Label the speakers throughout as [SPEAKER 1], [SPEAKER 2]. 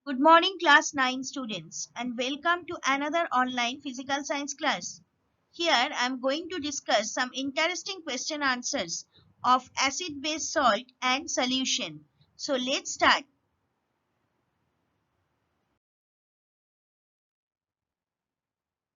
[SPEAKER 1] Good morning, class 9 students, and welcome to another online physical science class. Here I am going to discuss some interesting question answers of acid base salt and solution. So let's start.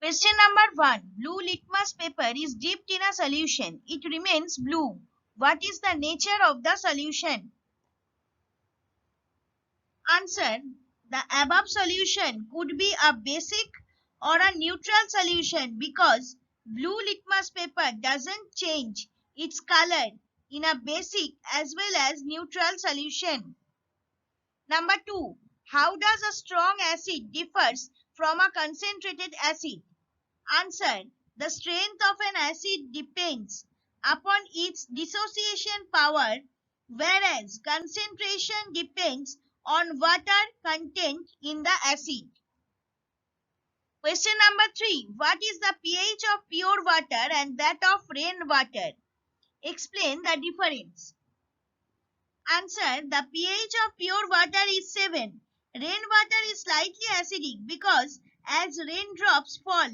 [SPEAKER 1] Question number 1. Blue litmus paper is dipped in a solution. It remains blue. What is the nature of the solution? Answer. The above solution could be a basic or a neutral solution because blue litmus paper doesn't change its color in a basic as well as neutral solution. Number 2. How does a strong acid differs from a concentrated acid? Answer. The strength of an acid depends upon its dissociation power, whereas concentration depends on water content in the acid. Question number 3. What is the pH of pure water and that of rainwater? Explain the difference. Answer. The pH of pure water is 7. Rainwater is slightly acidic because as raindrops fall,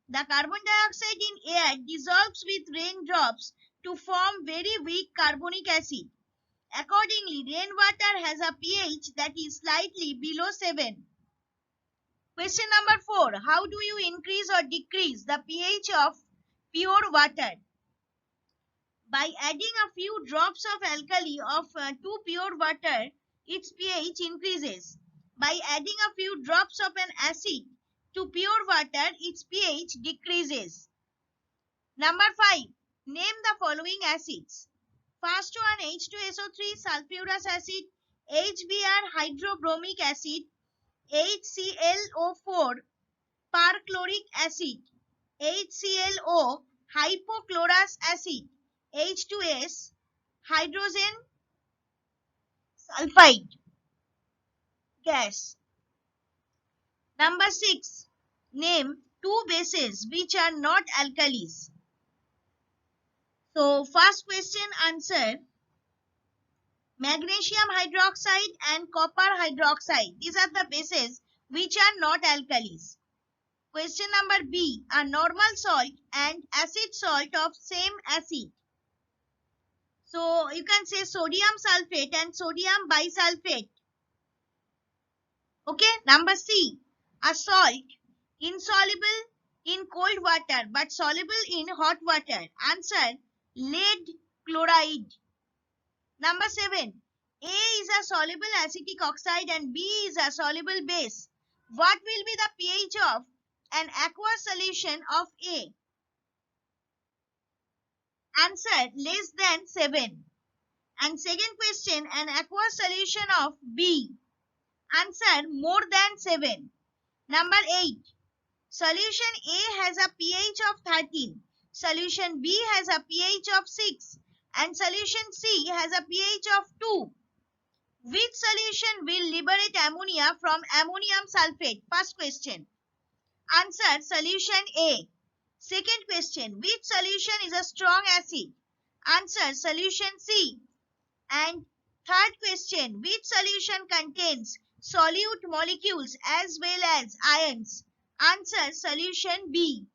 [SPEAKER 1] the carbon dioxide in air dissolves with raindrops to form very weak carbonic acid. Accordingly, rainwater has a pH that is slightly below 7. Question number 4. How do you increase or decrease the pH of pure water? By adding a few drops of alkali to pure water, its pH increases. By adding a few drops of an acid to pure water, its pH decreases. Number 5. Name the following acids. First one, H2SO3 sulfurous acid, HBr hydrobromic acid, HClO4 perchloric acid, HClO hypochlorous acid, H2S hydrogen sulfide gas. Number 6. Name two bases which are not alkalis. So first question answer, magnesium hydroxide and copper hydroxide. These are the bases which are not alkalis. Question number B. A normal salt and acid salt of same acid. So you can say sodium sulfate and sodium bisulfate. Okay. Number C. A salt insoluble in cold water but soluble in hot water. Answer. Lead chloride. Number 7. A is a soluble acetic oxide and B is a soluble base. What will be the pH of an aqueous solution of A? Answer. Less than 7. And second question, an aqueous solution of B. Answer. More than 7. Number 8. Solution A has a pH of 13. Solution B has a pH of 6. And solution C has a pH of 2. Which solution will liberate ammonia from ammonium sulfate? First question. Answer. Solution A. Second question. Which solution is a strong acid? Answer. Solution C. And third question. Which solution contains solute molecules as well as ions? Answer. Solution B.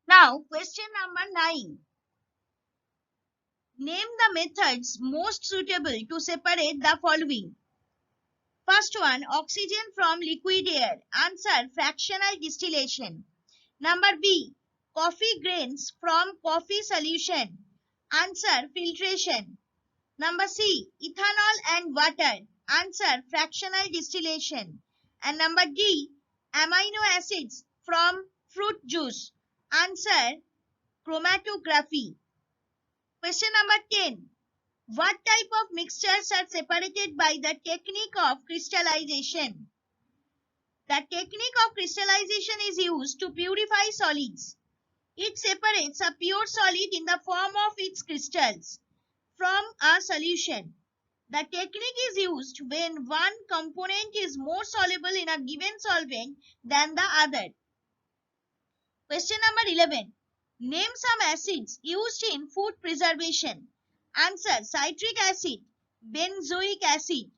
[SPEAKER 1] Now question number 9. Name the methods most suitable to separate the following. First one, oxygen from liquid air. Answer. Fractional distillation. Number B, coffee grains from coffee solution. Answer. Filtration. Number C, ethanol and water. Answer. Fractional distillation. And number D, amino acids from fruit juice. Answer. Chromatography. Question number 10. What type of mixtures are separated by the technique of crystallization? The technique of crystallization is used to purify solids. It separates a pure solid in the form of its crystals from a solution. The technique is used when one component is more soluble in a given solvent than the other. Question number 11. Name some acids used in food preservation. Answer. Citric acid, benzoic acid.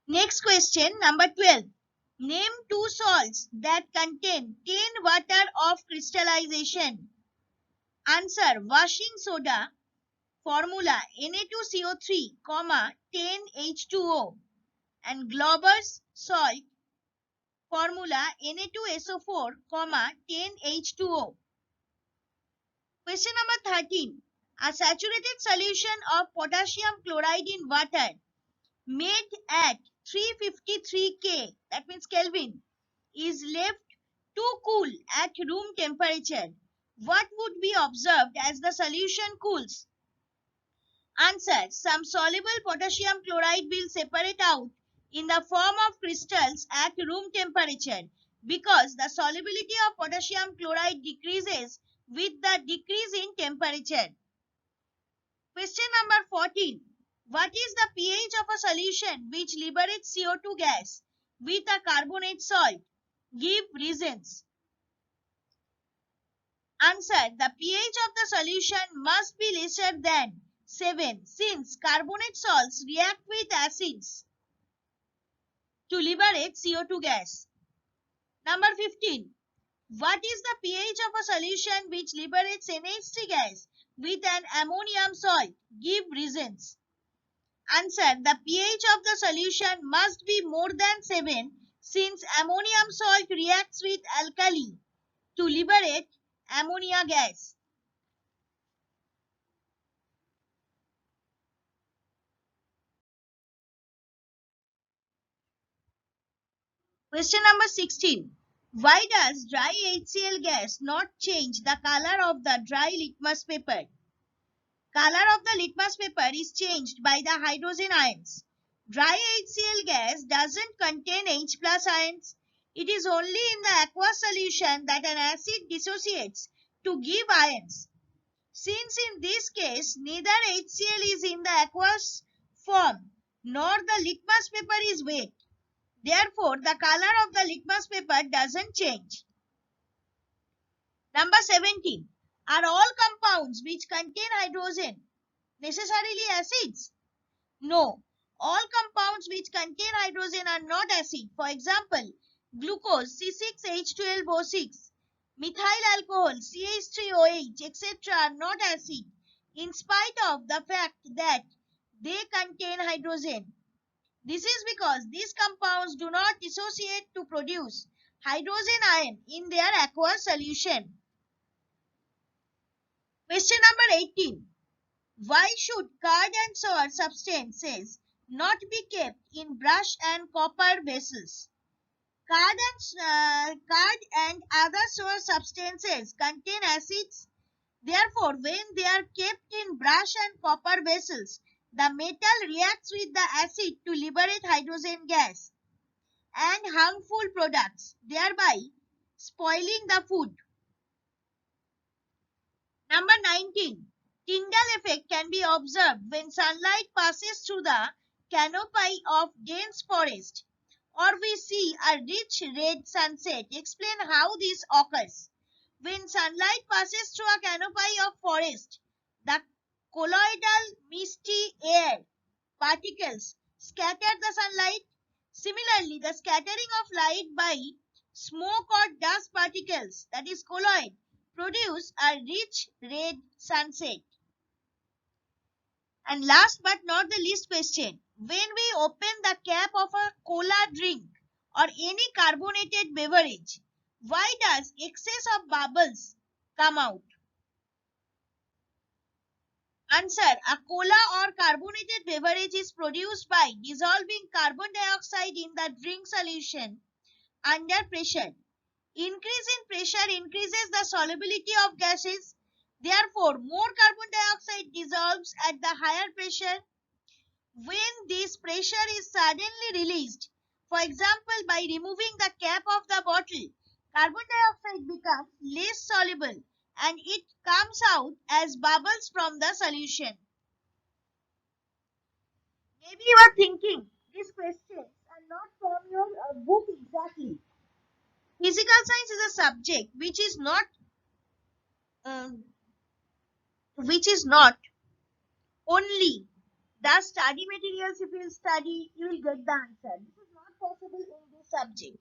[SPEAKER 1] Next question, number 12. Name two salts that contain 10 water of crystallization. Answer, washing soda, formula Na2CO3, 10H2O, and Glauber's salt, formula Na2SO4, 10H2O. Question number 13. A saturated solution of potassium chloride in water made at 353 K, that means Kelvin, is left too cool at room temperature. What would be observed as the solution cools? Answer, some soluble potassium chloride will separate out in the form of crystals at room temperature because the solubility of potassium chloride decreases with the decrease in temperature. Question number 14. What is the pH of a solution which liberates CO2 gas with a carbonate salt? Give reasons. Answer, the pH of the solution must be lesser than 7 since carbonate salts react with acids to liberate CO2 gas. Number 15. What is the pH of a solution which liberates NH3 gas with an ammonium salt? Give reasons. Answer, the pH of the solution must be more than 7 since ammonium salt reacts with alkali to liberate ammonia gas. Question number 16. Why does dry HCl gas not change the color of the dry litmus paper? Color of the litmus paper is changed by the hydrogen ions. Dry HCl gas doesn't contain H plus ions. It is only in the aqueous solution that an acid dissociates to give ions. Since in this case neither HCl is in the aqueous form nor the litmus paper is wet, therefore the color of the litmus paper doesn't change. Number 17. Are all compounds which contain hydrogen necessarily acids? No. All compounds which contain hydrogen are not acid. For example, glucose C6H12O6, methyl alcohol CH3OH, etc. are not acid in spite of the fact that they contain hydrogen. This is because these compounds do not dissociate to produce hydrogen ion in their aqueous solution. Question number 18. Why should card and sour substances not be kept in brush and copper vessels? Card and other sour substances contain acids. Therefore, when they are kept in brush and copper vessels, the metal reacts with the acid to liberate hydrogen gas and harmful products, thereby spoiling the food. Number 19. Tyndall effect can be observed when sunlight passes through the canopy of dense forest, or we see a rich red sunset. Explain how this occurs. When sunlight passes through a canopy of forest, the colloidal misty air particles scatter the sunlight. Similarly, the scattering of light by smoke or dust particles, that is colloid, produce a rich red sunset. And last but not the least question, when we open the cap of a cola drink or any carbonated beverage, why does excess of bubbles come out? Answer, a cola or carbonated beverage is produced by dissolving carbon dioxide in the drink solution under pressure. Increase in pressure increases the solubility of gases. Therefore, more carbon dioxide dissolves at the higher pressure. When this pressure is suddenly released, for example by removing the cap of the bottle, carbon dioxide becomes less soluble and it comes out as bubbles from the solution. Maybe you are thinking these questions are not from your book exactly. Physical science is a subject uh, which is not only the study materials, if you study, you will get the answer. This is not possible in this subject.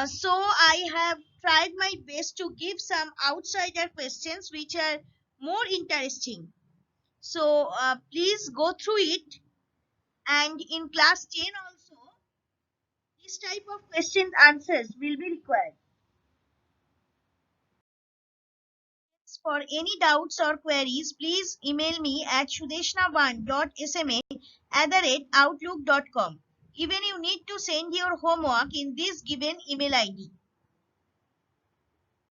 [SPEAKER 1] So I have tried my best to give some outsider questions which are more interesting. So please go through it, and in class 10 also this type of questions answers will be required. For any doubts or queries, please email me at sudeshna1.sma@outlook.com. Even you need to send your homework in this given email ID.